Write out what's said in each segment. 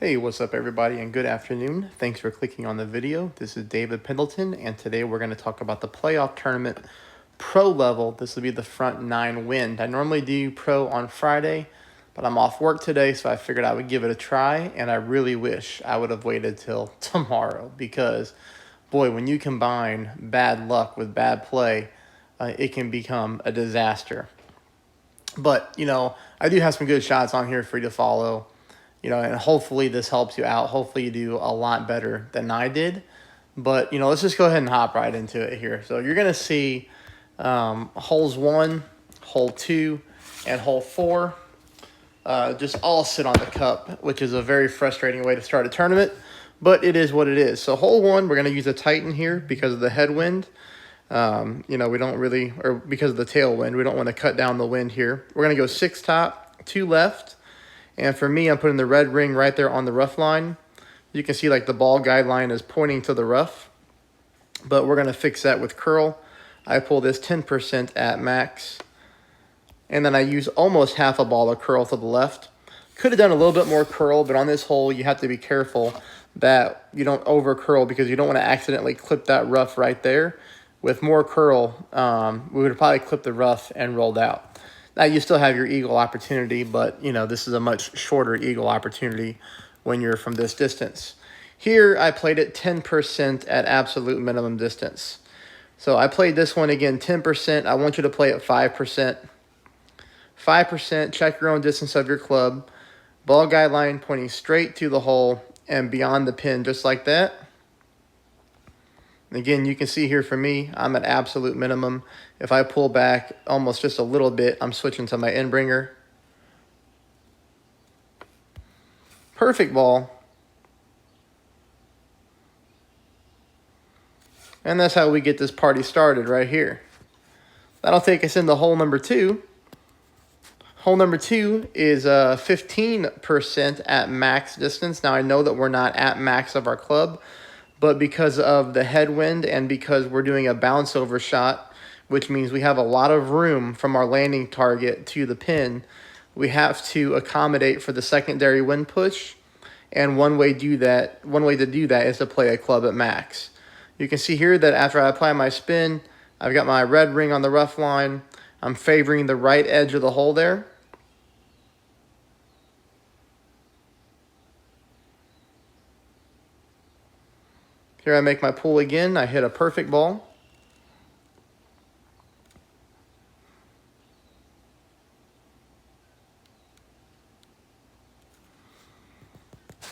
Hey, what's up everybody and good afternoon. Thanks for clicking on the video. This is David Pendleton and today we're going to talk about the playoff tournament pro level. This will be the front nine wind. I normally do pro on Friday, but I'm off work today, so I figured I would give it a try, and I really wish I would have waited till tomorrow because boy, when you combine bad luck with bad play, it can become a disaster. But, I do have some good shots on here for you to follow, and hopefully this helps you out. Hopefully you do a lot better than I did. But, let's just go ahead and hop right into it here. So you're going to see holes 1, hole 2, and hole 4 just all sit on the cup, which is a very frustrating way to start a tournament. But it is what it is. So hole 1, we're going to use a Titan here because of the headwind. We don't really, or because of the tailwind, we don't want to cut down the wind here. We're going to go 6 top, 2 left. And for me, I'm putting the red ring right there on the rough line. You can see like the ball guideline is pointing to the rough. But we're going to fix that with curl. I pull this 10% at max. And then I use almost half a ball of curl to the left. Could have done a little bit more curl, but on this hole, you have to be careful that you don't over curl because you don't want to accidentally clip that rough right there. With more curl, we would probably clip the rough and rolled out. Now, you still have your eagle opportunity, but, this is a much shorter eagle opportunity when you're from this distance. Here, I played it 10% at absolute minimum distance. So I played this one again 10%. I want you to play it 5%. 5%, check your own distance of your club. Ball guideline pointing straight to the hole and beyond the pin, just like that. Again, you can see here for me, I'm at absolute minimum. If I pull back almost just a little bit, I'm switching to my Endbringer. Perfect ball. And that's how we get this party started right here. That'll take us into hole number 2. Hole number 2 is 15% at max distance. Now, I know that we're not at max of our club, but because of the headwind and because we're doing a bounce over shot, which means we have a lot of room from our landing target to the pin, we have to accommodate for the secondary wind push. And one way to do that is to play a club at max. You can see here that after I apply my spin, I've got my red ring on the rough line. I'm favoring the right edge of the hole there. Here I make my pull again. I hit a perfect ball.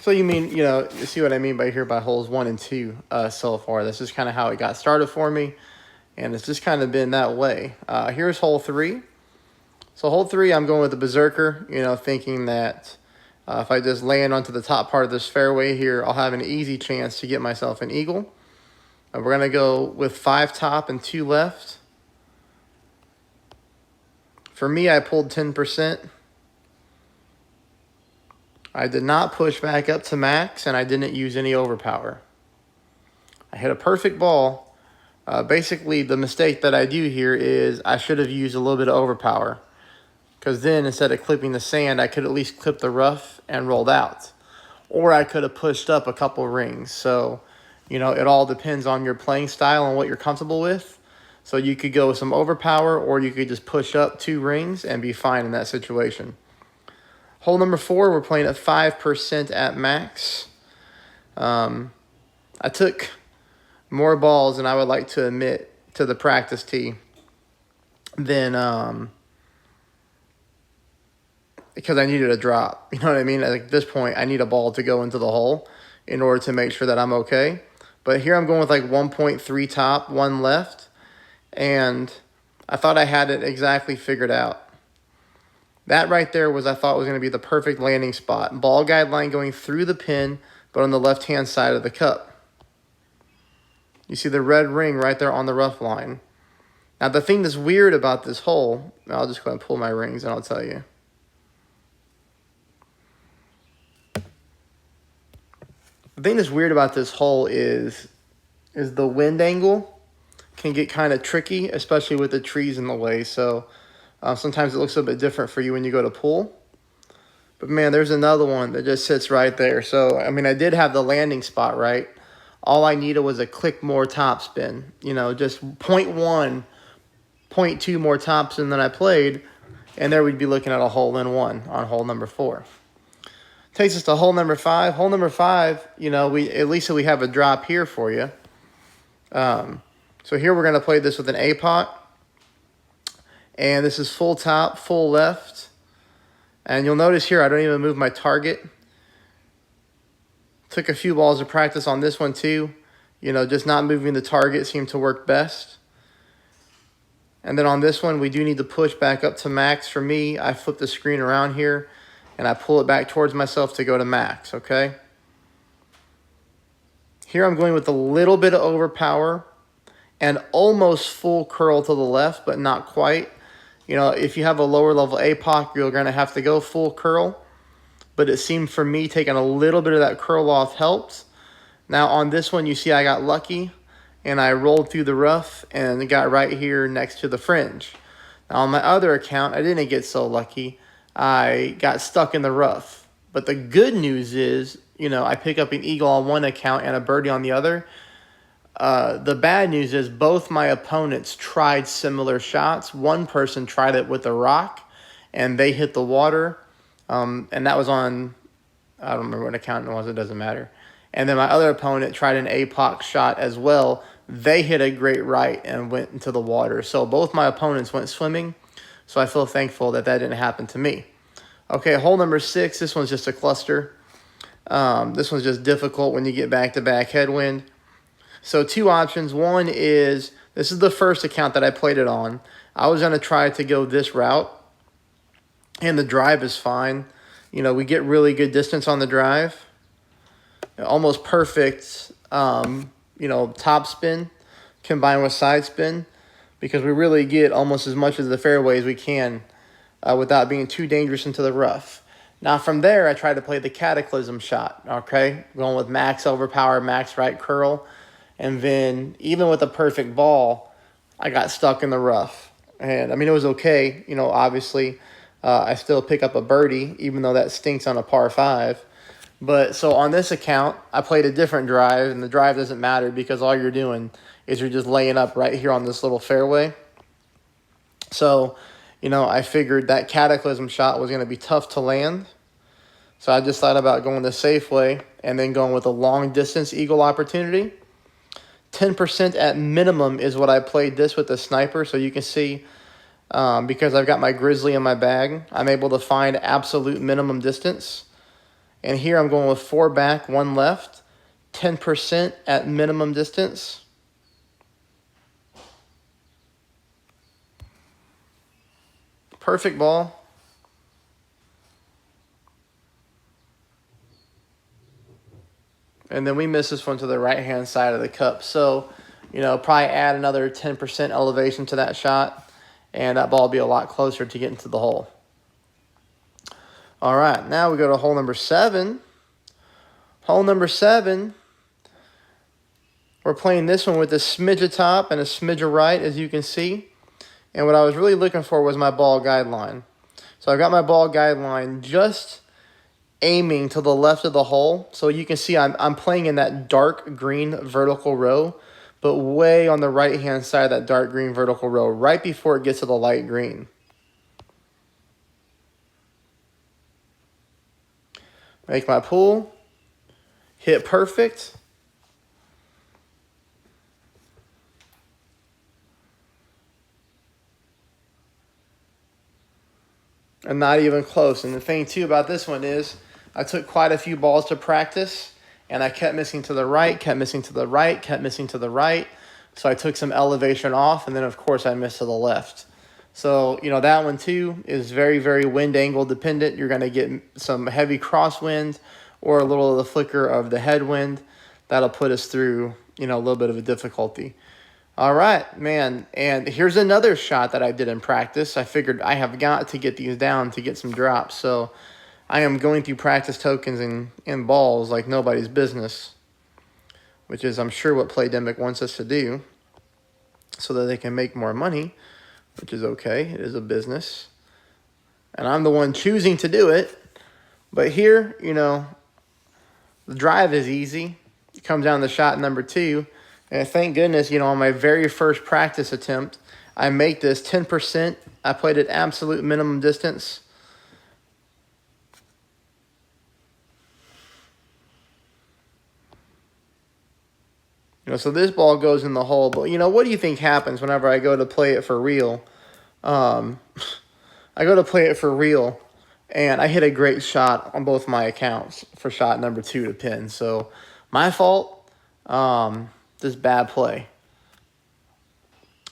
So you see what I mean by here by holes 1 and 2 so far. This is kind of how it got started for me, and it's just kind of been that way. Here's hole 3. So hole 3, I'm going with the Berserker, thinking that if I just land onto the top part of this fairway here, I'll have an easy chance to get myself an eagle. We're going to go with 5 top and 2 left. For me, I pulled 10%. I did not push back up to max, and I didn't use any overpower. I hit a perfect ball. Basically, the mistake that I do here is I should have used a little bit of overpower, because then instead of clipping the sand, I could at least clip the rough and rolled out. Or I could have pushed up a couple rings. So, it all depends on your playing style and what you're comfortable with. So you could go with some overpower, or you could just push up 2 rings and be fine in that situation. Hole number 4, we're playing at 5% at max. I took more balls than I would like to admit to the practice tee than because I needed a drop. You know what I mean? At this point, I need a ball to go into the hole in order to make sure that I'm okay. But here I'm going with like 1.3 top, 1 left. And I thought I had it exactly figured out. That right there I thought was going to be the perfect landing spot. Ball guideline going through the pin, but on the left-hand side of the cup. You see the red ring right there on the rough line. Now, the thing that's weird about this hole, I'll just go ahead and pull my rings and I'll tell you. The thing that's weird about this hole is the wind angle can get kind of tricky, especially with the trees in the way. So sometimes it looks a bit different for you when you go to pull. But man, there's another one that just sits right there. So, I mean, I did have the landing spot right. All I needed was a click more topspin. You know, just 0.1, 0.2 more topspin than I played. And there we'd be looking at a hole-in-one on hole number 4. Takes us to hole number 5. Hole number 5, you know, at least we have a drop here for you. So here we're going to play this with an A-pot. And this is full top, full left. And you'll notice here I don't even move my target. Took a few balls of practice on this one too. You know, just not moving the target seemed to work best. And then on this one, we do need to push back up to max. For me, I flip the screen around here, and I pull it back towards myself to go to max, okay? Here I'm going with a little bit of overpower and almost full curl to the left, but not quite. You know, if you have a lower level APOC, you're going to have to go full curl. But it seemed for me taking a little bit of that curl off helped. Now on this one, you see I got lucky and I rolled through the rough and got right here next to the fringe. Now on my other account, I didn't get so lucky. I got stuck in the rough. But the good news is, you know, I pick up an eagle on one account and a birdie on the other. The bad news is both my opponents tried similar shots. One person tried it with a rock and they hit the water. And that was on, I don't remember what account it was, it doesn't matter. And then my other opponent tried an APOC shot as well. They hit a great right and went into the water. So both my opponents went swimming. So I feel thankful that that didn't happen to me. Okay, hole number 6, this one's just a cluster. This one's just difficult when you get back-to-back headwind. So 2 options. One is, this is the first account that I played it on. I was going to try to go this route. And the drive is fine. You know, we get really good distance on the drive. Almost perfect, you know, top spin combined with side spin. Because we really get almost as much of the fairway as we can without being too dangerous into the rough. Now from there, I try to play the cataclysm shot, okay? Going with max overpower, max right curl. And then even with a perfect ball, I got stuck in the rough. And I mean, it was okay. You know, obviously, I still pick up a birdie, even though that stinks on a par 5. But so on this account, I played a different drive, and the drive doesn't matter because all you're doing is you're just laying up right here on this little fairway. So, you know, I figured that cataclysm shot was going to be tough to land. So I just thought about going the safe way and then going with a long distance eagle opportunity. 10% at minimum is what I played this with the sniper. So you can see, because I've got my grizzly in my bag, I'm able to find absolute minimum distance. And here I'm going with 4 back, 1 left, 10% at minimum distance. Perfect ball. And then we miss this one to the right-hand side of the cup. So, you know, probably add another 10% elevation to that shot, and that ball will be a lot closer to getting to the hole. All right, now we go to hole number 7. Hole number 7, we're playing this one with a smidge of top and a smidge of right, as you can see. And what I was really looking for was my ball guideline. So I've got my ball guideline just aiming to the left of the hole. So you can see I'm playing in that dark green vertical row, but way on the right-hand side of that dark green vertical row, right before it gets to the light green. Make my pull, hit perfect. And not even close. And the thing too about this one is I took quite a few balls to practice and I kept missing to the right, kept missing to the right, kept missing to the right. So I took some elevation off and then of course I missed to the left. So, you know, that one too is very, very wind angle dependent. You're going to get some heavy crosswind or a little of the flicker of the headwind. That'll put us through, you know, a little bit of a difficulty. All right, man. And here's another shot that I did in practice. I figured I have got to get these down to get some drops. So I am going through practice tokens and balls like nobody's business, which is, I'm sure, what Playdemic wants us to do so that they can make more money, which is okay. It is a business. And I'm the one choosing to do it. But here, you know, the drive is easy. It comes down to shot number 2. And thank goodness, you know, on my very first practice attempt, I make this 10%. I played at absolute minimum distance. You know, so this ball goes in the hole. But, you know, what do you think happens whenever I go to play it for real? I go to play it for real, and I hit a great shot on both my accounts for shot number 2 to pin. So, my fault. Just bad play.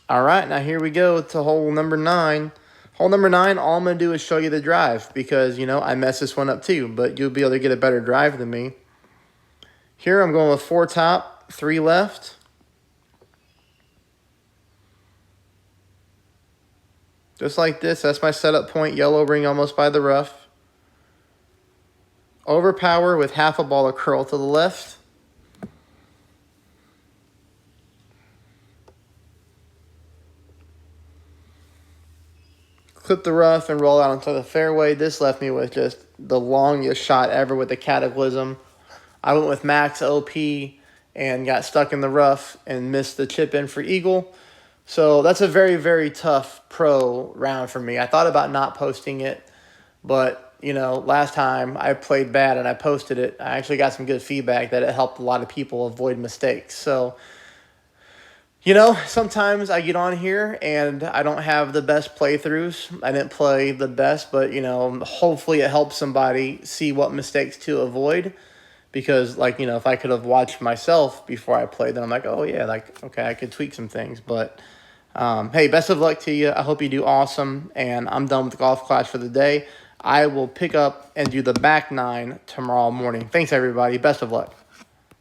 All right, now here we go to hole number 9. Hole number 9, all I'm going to do is show you the drive because, you know, I messed this one up too, but you'll be able to get a better drive than me. Here I'm going with 4 top, 3 left. Just like this, that's my setup point, yellow ring almost by the rough. Overpower with half a ball of curl to the left. Clip the rough and roll out onto the fairway. This left me with just the longest shot ever with the Cataclysm. I went with max OP and got stuck in the rough and missed the chip in for eagle. So that's a very, very tough pro round for me. I thought about not posting it, but, you know, last time I played bad and I posted it. I actually got some good feedback that it helped a lot of people avoid mistakes. So, you know, sometimes I get on here and I don't have the best playthroughs. I didn't play the best, but, you know, hopefully it helps somebody see what mistakes to avoid. Because, like, you know, if I could have watched myself before I played, then I'm like, oh, yeah, like, okay, I could tweak some things. But, hey, best of luck to you. I hope you do awesome. And I'm done with Golf Clash for the day. I will pick up and do the back 9 tomorrow morning. Thanks, everybody. Best of luck.